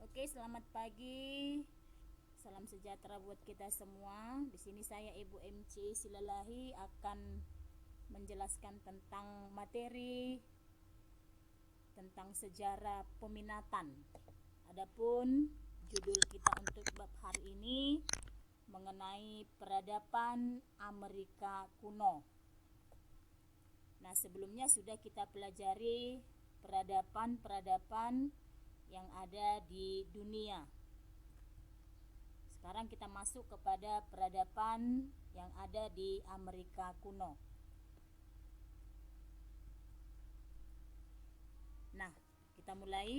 Oke, selamat pagi. Salam sejahtera buat kita semua. Di sini saya Ibu MC Silalahi akan menjelaskan tentang materi tentang sejarah peminatan. Adapun judul kita untuk bab hari ini mengenai peradaban Amerika kuno. Nah, sebelumnya sudah kita pelajari peradaban-peradaban yang ada di dunia. Sekarang kita masuk kepada peradaban yang ada di Amerika kuno. Nah, kita mulai.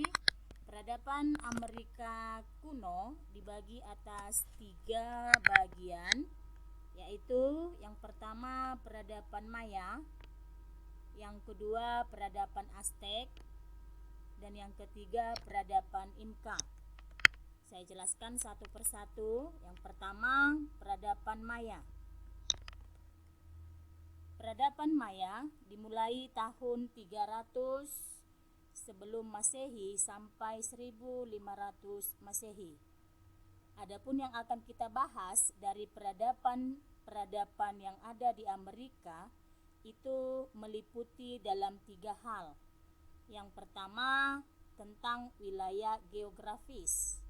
Peradaban Amerika kuno dibagi atas 3 bagian, yaitu yang pertama peradaban Maya, yang kedua peradaban Aztec, dan yang ketiga peradaban Inca. Saya jelaskan satu persatu. Yang pertama, peradaban Maya. Peradaban Maya dimulai tahun 300 sebelum Masehi sampai 1500 Masehi. Adapun yang akan kita bahas dari peradaban yang ada di Amerika itu meliputi dalam 3 hal. Yang pertama, tentang wilayah geografis.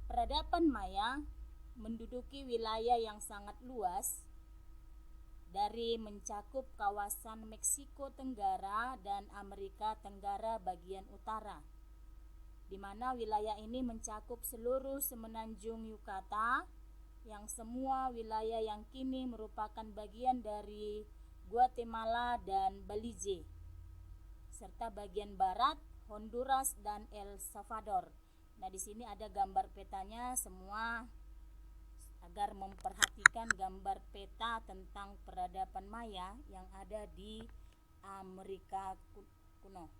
Peradaban Maya menduduki wilayah yang sangat luas, dari mencakup kawasan Meksiko Tenggara dan Amerika Tenggara bagian utara, di mana wilayah ini mencakup seluruh semenanjung Yucatan, yang semua wilayah yang kini merupakan bagian dari Guatemala dan Belize, serta bagian barat Honduras dan El Salvador. Nah, di sini ada gambar petanya semua agar memperhatikan gambar peta tentang peradaban Maya yang ada di Amerika kuno.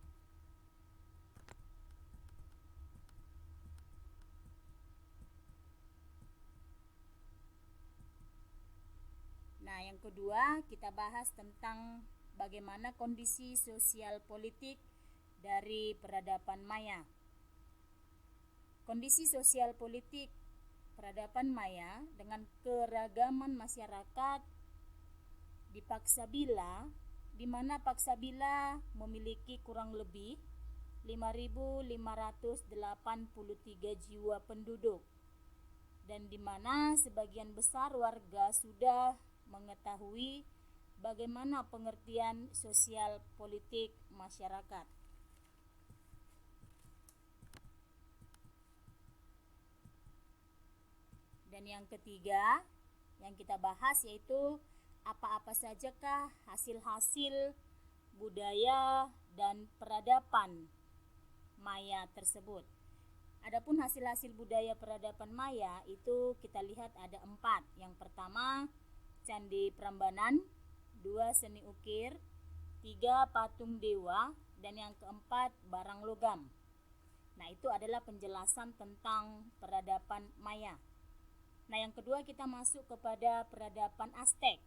Nah, yang kedua kita bahas tentang bagaimana kondisi sosial politik dari peradaban Maya. Kondisi sosial politik peradaban Maya dengan keragaman masyarakat di Paksabila, di mana Paksabila memiliki kurang lebih 5.583 jiwa penduduk, dan di mana sebagian besar warga sudah mengetahui bagaimana pengertian sosial politik masyarakat. Dan yang ketiga yang kita bahas yaitu apa-apa sajakah hasil-hasil budaya dan peradaban Maya tersebut. Adapun hasil-hasil budaya peradaban Maya itu kita lihat ada 4. Yang pertama, Candi Prambanan, 2 seni ukir, 3 patung dewa, dan yang keempat barang logam. Nah, itu adalah penjelasan tentang peradaban Maya. Nah, yang kedua kita masuk kepada peradaban Aztec.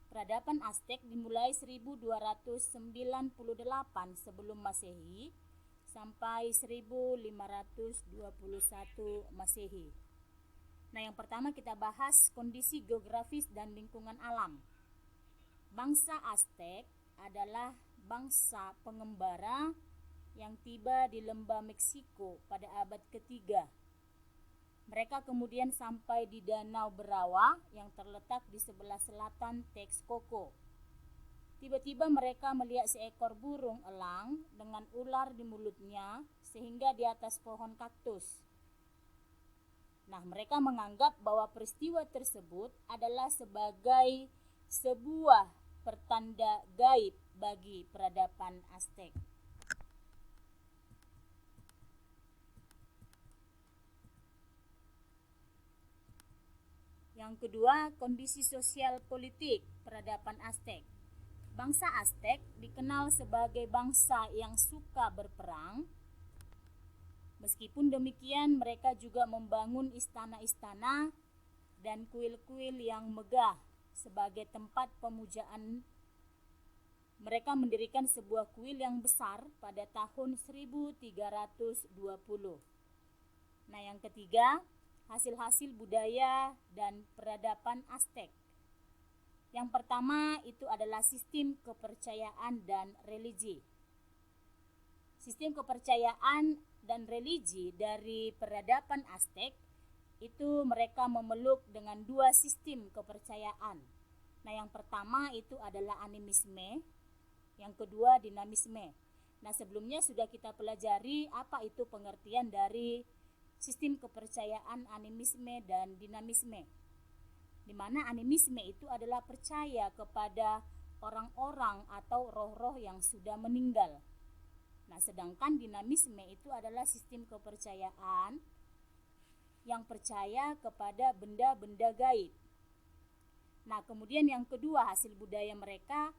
Peradaban Aztec dimulai 1298 sebelum Masehi sampai 1521 Masehi. Nah, yang pertama kita bahas kondisi geografis dan lingkungan alam. Bangsa Aztec adalah bangsa pengembara yang tiba di lembah Meksiko pada abad ketiga. Mereka kemudian sampai di Danau Berawa yang terletak di sebelah selatan Texcoco. Tiba-tiba mereka melihat seekor burung elang dengan ular di mulutnya sehingga di atas pohon kaktus. Nah, mereka menganggap bahwa peristiwa tersebut adalah sebagai sebuah pertanda gaib bagi peradaban Aztec. Yang kedua, kondisi sosial politik peradaban Aztec. Bangsa Aztec dikenal sebagai bangsa yang suka berperang. Meskipun demikian, mereka juga membangun istana-istana dan kuil-kuil yang megah sebagai tempat pemujaan mereka mendirikan sebuah kuil yang besar pada tahun 1320. Nah, yang ketiga, hasil-hasil budaya dan peradaban Aztec. Yang pertama itu adalah sistem kepercayaan dan religi. Sistem kepercayaan dan religi dari peradaban Aztec itu mereka memeluk dengan dua sistem kepercayaan. Nah, yang pertama itu adalah animisme, yang kedua dinamisme. Nah, sebelumnya sudah kita pelajari apa itu pengertian dari sistem kepercayaan animisme dan dinamisme. Di mana animisme itu adalah percaya kepada orang-orang atau roh-roh yang sudah meninggal. Nah, sedangkan dinamisme itu adalah sistem kepercayaan yang percaya kepada benda-benda gaib. Nah, kemudian yang kedua, hasil budaya mereka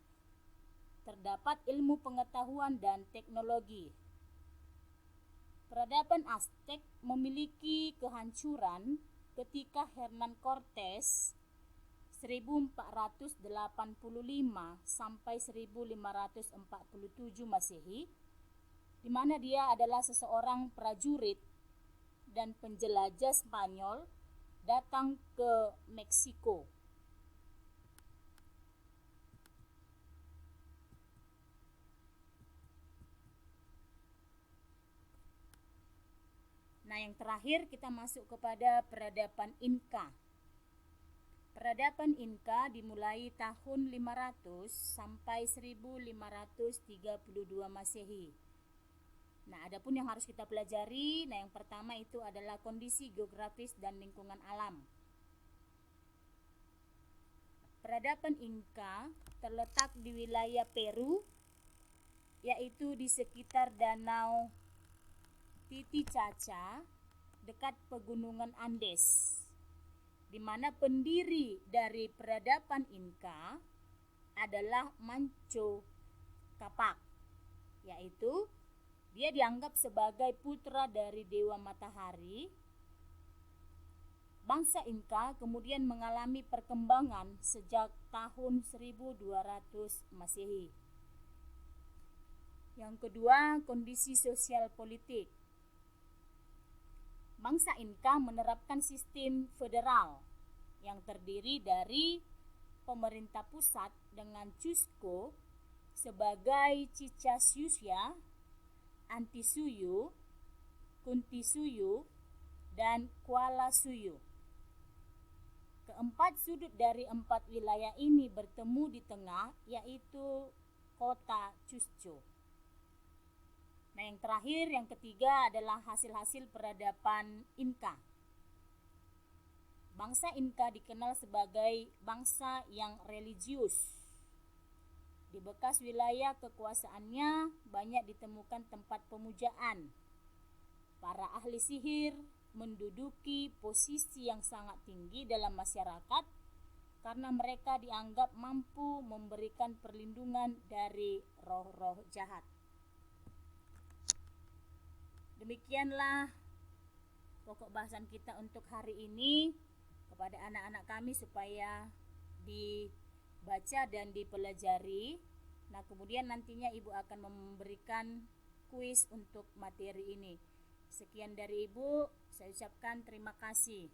terdapat ilmu pengetahuan dan teknologi. Peradaban Aztec memiliki kehancuran ketika Hernan Cortes 1485 sampai 1547 Masehi, di mana dia adalah seseorang prajurit dan penjelajah Spanyol datang ke Meksiko. Nah, yang terakhir kita masuk kepada peradaban Inca. Peradaban Inca dimulai tahun 500 sampai 1532 Masehi. Nah, adapun yang harus kita pelajari, yang pertama itu adalah kondisi geografis dan lingkungan alam. Peradaban Inca terletak di wilayah Peru, yaitu di sekitar Danau Titicaca dekat pegunungan Andes, di mana pendiri dari peradaban Inca adalah Manco Capac, yaitu dia dianggap sebagai putra dari dewa matahari. Bangsa Inca kemudian mengalami perkembangan sejak tahun 1200 Masehi. Yang kedua, kondisi sosial politik. Bangsa Inca menerapkan sistem federal yang terdiri dari pemerintah pusat dengan Cusco sebagai Cicasiusia, Antisuyu, Kuntisuyu, dan Kuala Suyu. Keempat sudut dari empat wilayah ini bertemu di tengah, yaitu kota Cusco. Nah, yang terakhir, yang ketiga adalah hasil-hasil peradaban Inca. Bangsa Inca dikenal sebagai bangsa yang religius. Di bekas wilayah kekuasaannya banyak ditemukan tempat pemujaan. Para ahli sihir menduduki posisi yang sangat tinggi dalam masyarakat karena mereka dianggap mampu memberikan perlindungan dari roh-roh jahat. Demikianlah pokok bahasan kita untuk hari ini kepada anak-anak kami supaya dibaca dan dipelajari. Nah, kemudian nantinya Ibu akan memberikan kuis untuk materi ini. Sekian dari Ibu, saya ucapkan terima kasih.